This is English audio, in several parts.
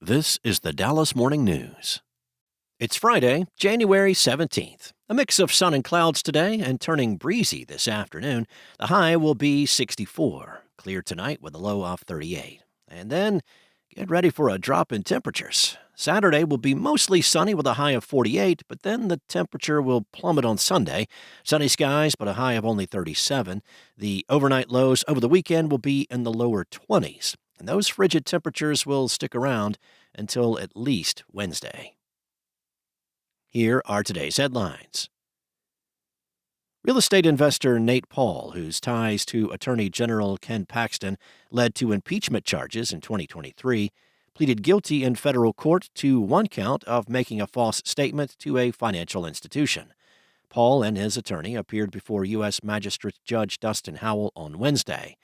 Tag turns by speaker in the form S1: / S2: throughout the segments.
S1: This is the Dallas Morning News. It's Friday, January 17th. A mix of sun and clouds today and turning breezy this afternoon. The high will be 64. Clear tonight with a low of 38. And then get ready for a drop in temperatures. Saturday will be mostly sunny with a high of 48, but then the temperature will plummet on Sunday. Sunny skies, but a high of only 37. The overnight lows over the weekend will be in the lower 20s. And those frigid temperatures will stick around until at least Wednesday. Here are today's headlines. Real estate investor Nate Paul, whose ties to Attorney General Ken Paxton led to impeachment charges in 2023, pleaded guilty in federal court to one count of making a false statement to a financial institution. Paul and his attorney appeared before U.S. Magistrate Judge Dustin Howell on Wednesday.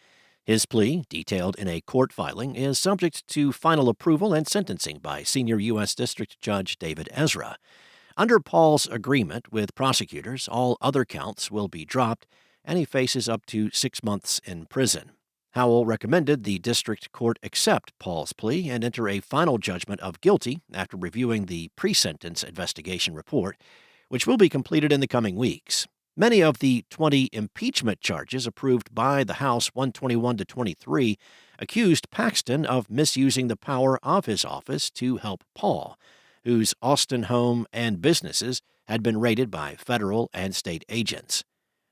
S1: His plea, detailed in a court filing, is subject to final approval and sentencing by senior U.S. District Judge David Ezra. Under Paul's agreement with prosecutors, all other counts will be dropped, and he faces up to 6 months in prison. Howell recommended the district court accept Paul's plea and enter a final judgment of guilty after reviewing the pre-sentence investigation report, which will be completed in the coming weeks. Many of the 20 impeachment charges approved by the House 121-23 accused Paxton of misusing the power of his office to help Paul, whose Austin home and businesses had been raided by federal and state agents.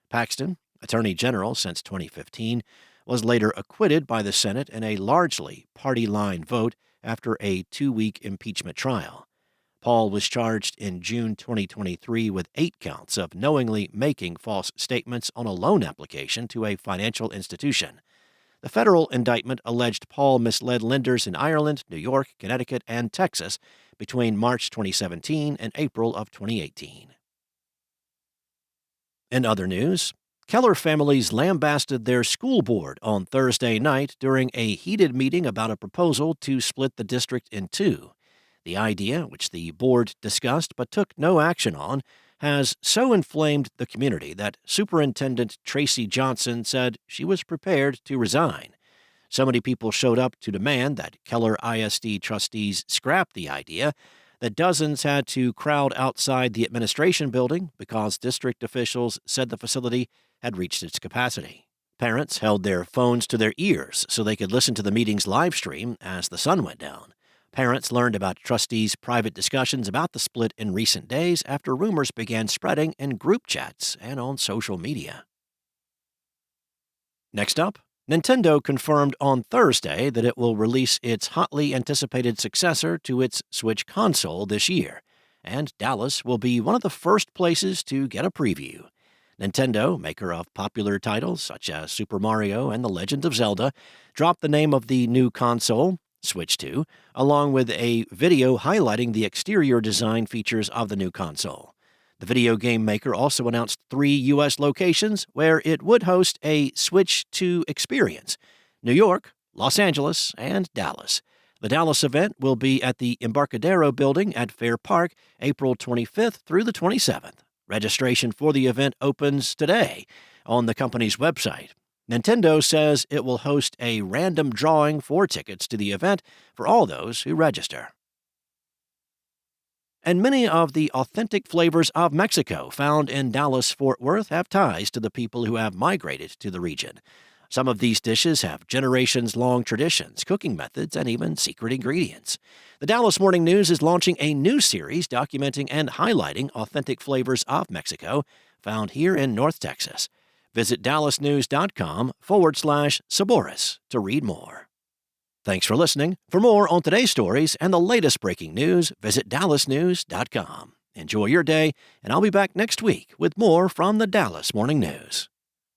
S1: Paxton, Attorney General since 2015, was later acquitted by the Senate in a largely party-line vote after a 2-week impeachment trial. Paul was charged in June 2023 with 8 counts of knowingly making false statements on a loan application to a financial institution. The federal indictment alleged Paul misled lenders in Ireland, New York, Connecticut, and Texas between March 2017 and April of 2018. In other news, Keller families lambasted their school board on Thursday night during a heated meeting about a proposal to split the district in two. The idea, which the board discussed but took no action on, has so inflamed the community that Superintendent Tracy Johnson said she was prepared to resign. So many people showed up to demand that Keller ISD trustees scrap the idea that dozens had to crowd outside the administration building because district officials said the facility had reached its capacity. Parents held their phones to their ears so they could listen to the meeting's live stream as the sun went down. Parents learned about trustees' private discussions about the split in recent days after rumors began spreading in group chats and on social media. Next up, Nintendo confirmed on Thursday that it will release its hotly anticipated successor to its Switch console this year, and Dallas will be one of the first places to get a preview. Nintendo, maker of popular titles such as Super Mario and The Legend of Zelda, dropped the name of the new console, Switch 2, along with a video highlighting the exterior design features of the new console. The video game maker also announced 3 U.S. locations where it would host a Switch 2 experience: New York, Los Angeles, and Dallas. The Dallas event will be at the Embarcadero building at Fair Park, April 25th through the 27th. Registration for the event opens today on the company's website. Nintendo says it will host a random drawing for tickets to the event for all those who register. And many of the authentic flavors of Mexico found in Dallas-Fort Worth have ties to the people who have migrated to the region. Some of these dishes have generations-long traditions, cooking methods, and even secret ingredients. The Dallas Morning News is launching a new series documenting and highlighting authentic flavors of Mexico found here in North Texas. Visit dallasnews.com/Sabores to read more. Thanks for listening. For more on today's stories and the latest breaking news, visit dallasnews.com. Enjoy your day, and I'll be back next week with more from the Dallas Morning News.